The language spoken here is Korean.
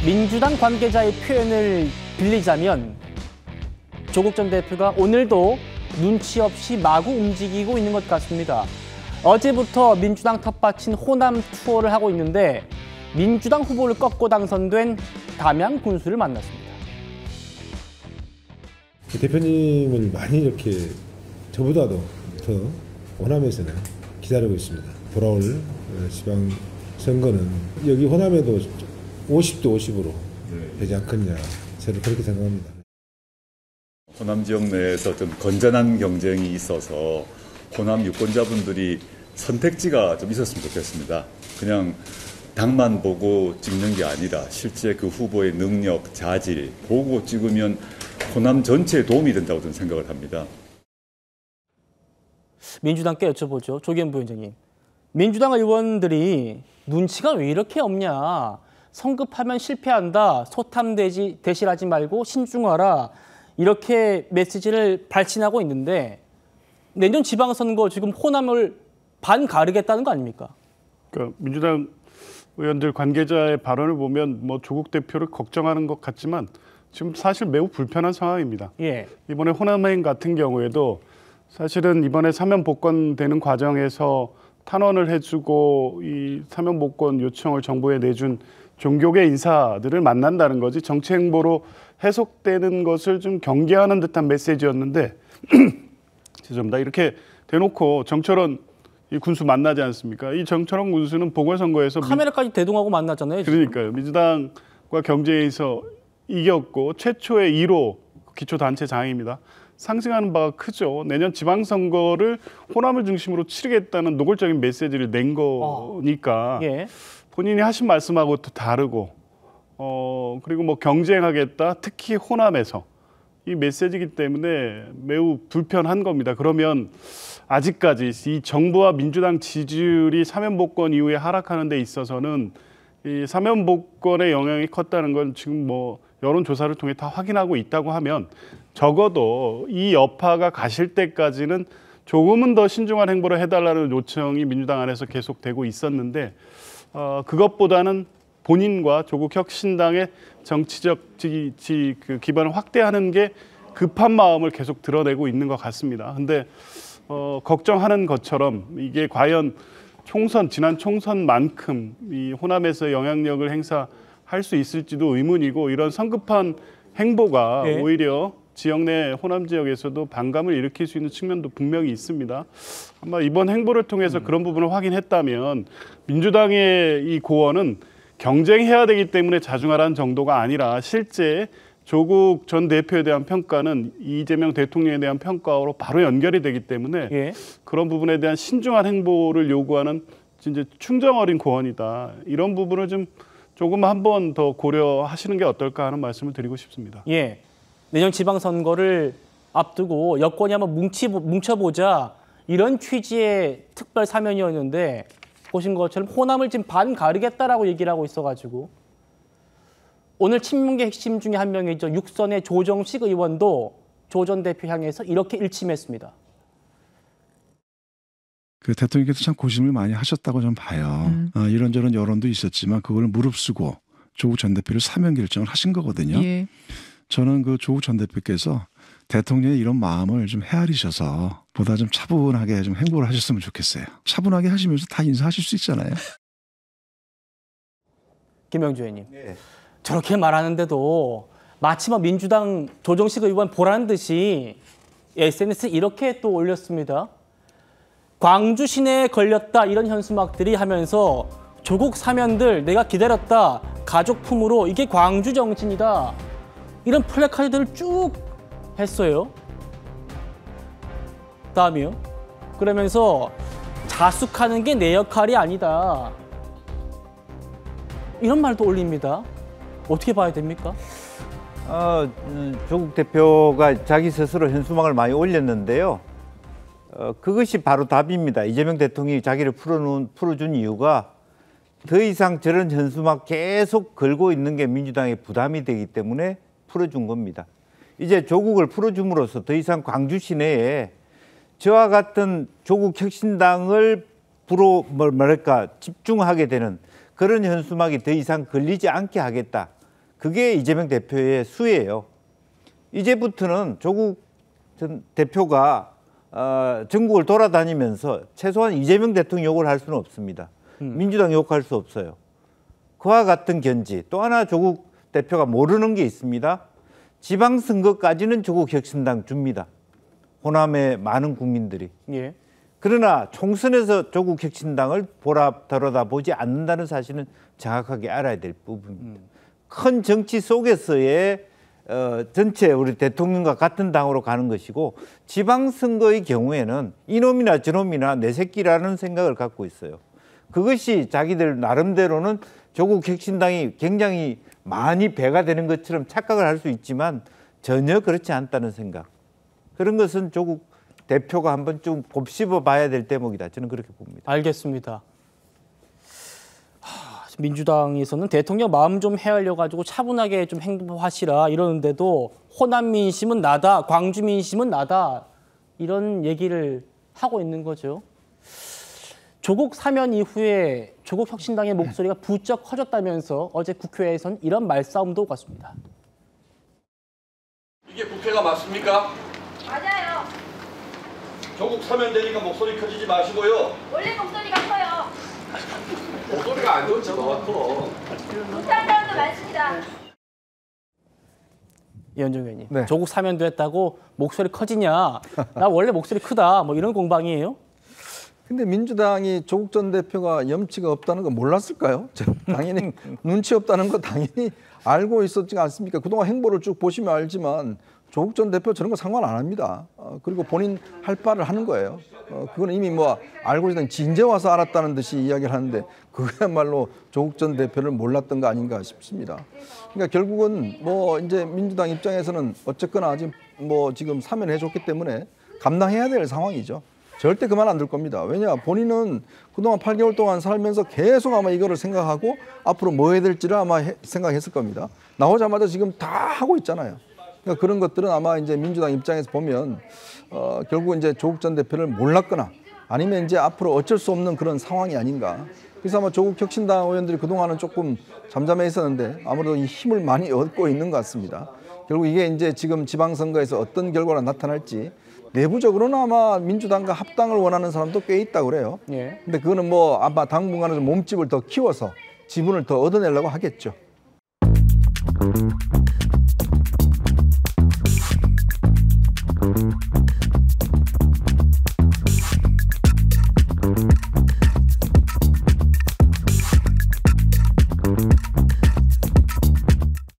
민주당 관계자의 표현을 빌리자면 조국 전 대표가 오늘도 눈치 없이 마구 움직이고 있는 것 같습니다. 어제부터 민주당 텃밭인 호남 투어를 하고 있는데 민주당 후보를 꺾고 당선된 담양 군수를 만났습니다. 대표님을 많이 이렇게 저보다도 더 호남에서는 기다리고 있습니다. 돌아올 지방선거는 여기 호남에도 50대 50으로 되지 않겠냐, 저는 그렇게 생각합니다. 호남 지역 내에서 좀 건전한 경쟁이 있어서 호남 유권자분들이 선택지가 좀 있었으면 좋겠습니다. 그냥 당만 보고 찍는 게 아니라 실제 그 후보의 능력, 자질 보고 찍으면 호남 전체에 도움이 된다고 저는 생각을 합니다. 민주당께 여쭤보죠. 조기현 부위원장님. 민주당 의원들이 눈치가 왜 이렇게 없냐. 성급하면 실패한다. 소탐대실하지 말고 신중하라. 이렇게 메시지를 발신하고 있는데 내년 지방선거 지금 호남을 반가르겠다는 거 아닙니까? 그러니까 민주당 의원들 관계자의 발언을 보면 뭐 조국 대표를 걱정하는 것 같지만 지금 사실 매우 불편한 상황입니다. 예. 이번에 호남행 같은 경우에도 사실은 이번에 사면 복권되는 과정에서 탄원을 해주고 이 사면 복권 요청을 정부에 내준 종교계 인사들을 만난다는 거지 정치 행보로 해석되는 것을 좀 경계하는 듯한 메시지였는데 죄송합니다. 이렇게 대놓고 정철원 이 군수 만나지 않습니까? 이 정철원 군수는 보궐선거에서 카메라까지 대동하고 만나잖아요. 지금. 그러니까요. 민주당과 경쟁에서 이겼고 최초의 1호 기초단체장입니다. 상징하는 바가 크죠. 내년 지방선거를 호남을 중심으로 치르겠다는 노골적인 메시지를 낸 거니까 예. 본인이 하신 말씀하고 또 다르고 그리고 뭐 경쟁하겠다. 특히 호남에서 이 메시지이기 때문에 매우 불편한 겁니다. 그러면 아직까지 이 정부와 민주당 지지율이 사면복권 이후에 하락하는 데 있어서는 이 사면복권의 영향이 컸다는 건 지금 뭐 여론조사를 통해 다 확인하고 있다고 하면 적어도 이 여파가 가실 때까지는 조금은 더 신중한 행보를 해달라는 요청이 민주당 안에서 계속되고 있었는데 그것보다는 본인과 조국 혁신당의 정치적 그 기반을 확대하는 게 급한 마음을 계속 드러내고 있는 것 같습니다. 근데 걱정하는 것처럼 이게 과연 지난 총선만큼 이 호남에서 영향력을 행사할 수 있을지도 의문이고 이런 성급한 행보가 네. 오히려 지역 내 호남 지역에서도 반감을 일으킬 수 있는 측면도 분명히 있습니다. 아마 이번 행보를 통해서 그런 부분을 확인했다면 민주당의 이 고언은 경쟁해야 되기 때문에 자중하라는 정도가 아니라 실제 조국 전 대표에 대한 평가는 이재명 대통령에 대한 평가로 바로 연결이 되기 때문에 예. 그런 부분에 대한 신중한 행보를 요구하는 진짜 충정 어린 고언이다. 이런 부분을 좀 조금 한 번 더 고려하시는 게 어떨까 하는 말씀을 드리고 싶습니다. 예. 내년 지방선거를 앞두고 여권이 한번 뭉쳐보자 이런 취지의 특별 사면이었는데 보신 것처럼 호남을 지금 반가르겠다라고 얘기를 하고 있어가지고 오늘 친문계 핵심 중에 한 명이죠. 육선의 조정식 의원도 조 전 대표 향해서 이렇게 일침했습니다. 그 대통령께서 참 고심을 많이 하셨다고 저는 봐요. 이런저런 여론도 있었지만 그걸 무릅쓰고 조국 전 대표를 사면 결정을 하신 거거든요. 예. 저는 그 조국 전 대표께서 대통령의 이런 마음을 좀 헤아리셔서 보다 좀 차분하게 좀 행보를 하셨으면 좋겠어요. 차분하게 하시면서 다 인사하실 수 있잖아요. 김영주 의원님. 네. 저렇게 말하는데도 마치 민주당 조정식 의원 보라는 듯이 SNS에 이렇게 또 올렸습니다. 광주 시내에 걸렸다 이런 현수막들이 하면서 조국 사면들 내가 기다렸다. 가족 품으로 이게 광주 정신이다. 이런 플래카드들을 쭉 했어요. 다음이요. 그러면서 자숙하는 게 내 역할이 아니다. 이런 말도 올립니다. 어떻게 봐야 됩니까? 조국 대표가 자기 스스로 현수막을 많이 올렸는데요. 그것이 바로 답입니다. 이재명 대통령이 자기를 풀어준 이유가 더 이상 저런 현수막 계속 걸고 있는 게 민주당의 부담이 되기 때문에 풀어준 겁니다. 이제 조국을 풀어줌으로써 더 이상 광주 시내에 저와 같은 조국 혁신당을 집중하게 되는 그런 현수막이 더 이상 걸리지 않게 하겠다. 그게 이재명 대표의 수예요. 이제부터는 조국 전 대표가 전국을 돌아다니면서 최소한 이재명 대통령 욕을 할 수는 없습니다. 민주당 욕할 수 없어요. 그와 같은 견지. 또 하나 조국 대표가 모르는 게 있습니다. 지방선거까지는 조국 혁신당 줍니다. 호남의 많은 국민들이. 예. 그러나 총선에서 조국 혁신당을 들여다보지 않는다는 사실은 정확하게 알아야 될 부분입니다. 큰 정치 속에서의 전체 우리 대통령과 같은 당으로 가는 것이고 지방선거의 경우에는 이놈이나 저놈이나 내 새끼라는 생각을 갖고 있어요. 그것이 자기들 나름대로는 조국 혁신당이 굉장히 많이 배가 되는 것처럼 착각을 할 수 있지만 전혀 그렇지 않다는 생각. 그런 것은 조국 대표가 한번 좀 곱씹어 봐야 될 대목이다. 저는 그렇게 봅니다. 알겠습니다. 민주당에서는 대통령 마음 좀 헤아려 가지고 차분하게 좀 행동하시라 이러는데도 호남 민심은 나다, 광주 민심은 나다 이런 얘기를 하고 있는 거죠. 조국 사면 이후에 조국 혁신당의 목소리가 부쩍 커졌다면서 어제 국회에선 이런 말싸움도 갔습니다. 이게 국회가 맞습니까? 맞아요. 조국 사면 되니까 목소리 커지지 마시고요. 원래 목소리가 커요. 목소리가 안 좋지 뭐가 커. 못하는 사람도 많습니다. 이현정 의원님, 네. 조국 사면도 했다고 목소리 커지냐? 나 원래 목소리 크다. 뭐 이런 공방이에요? 근데 민주당이 조국 전 대표가 염치가 없다는 거 몰랐을까요? 당연히 눈치 없다는 거 당연히 알고 있었지 않습니까? 그동안 행보를 쭉 보시면 알지만 조국 전 대표 저런 거 상관 안 합니다. 그리고 본인 할 바를 하는 거예요. 그건 이미 뭐 알고 있던 진제 와서 알았다는 듯이 이야기를 하는데 그야말로 조국 전 대표를 몰랐던 거 아닌가 싶습니다. 그러니까 결국은 뭐 이제 민주당 입장에서는 어쨌거나 지금 사면해 줬기 때문에 감당해야 될 상황이죠. 절대 그만 안 들 겁니다. 왜냐 본인은 그동안 8개월 동안 살면서 계속 아마 이거를 생각하고 앞으로 뭐 해야 될지를 아마 생각했을 겁니다. 나오자마자 지금 다 하고 있잖아요. 그러니까 그런 것들은 아마 이제 민주당 입장에서 보면 결국 이제 조국 전 대표를 몰랐거나 아니면 이제 앞으로 어쩔 수 없는 그런 상황이 아닌가. 그래서 아마 조국 혁신당 의원들이 그동안은 조금 잠잠해 있었는데 아무래도 이 힘을 많이 얻고 있는 것 같습니다. 결국 이게 이제 지금 지방선거에서 어떤 결과가 나타날지 내부적으로는 아마 민주당과 합당을 원하는 사람도 꽤 있다고 그래요. 예. 근데 그거는 뭐 아마 당분간은 좀 몸집을 더 키워서 지분을 더 얻어내려고 하겠죠.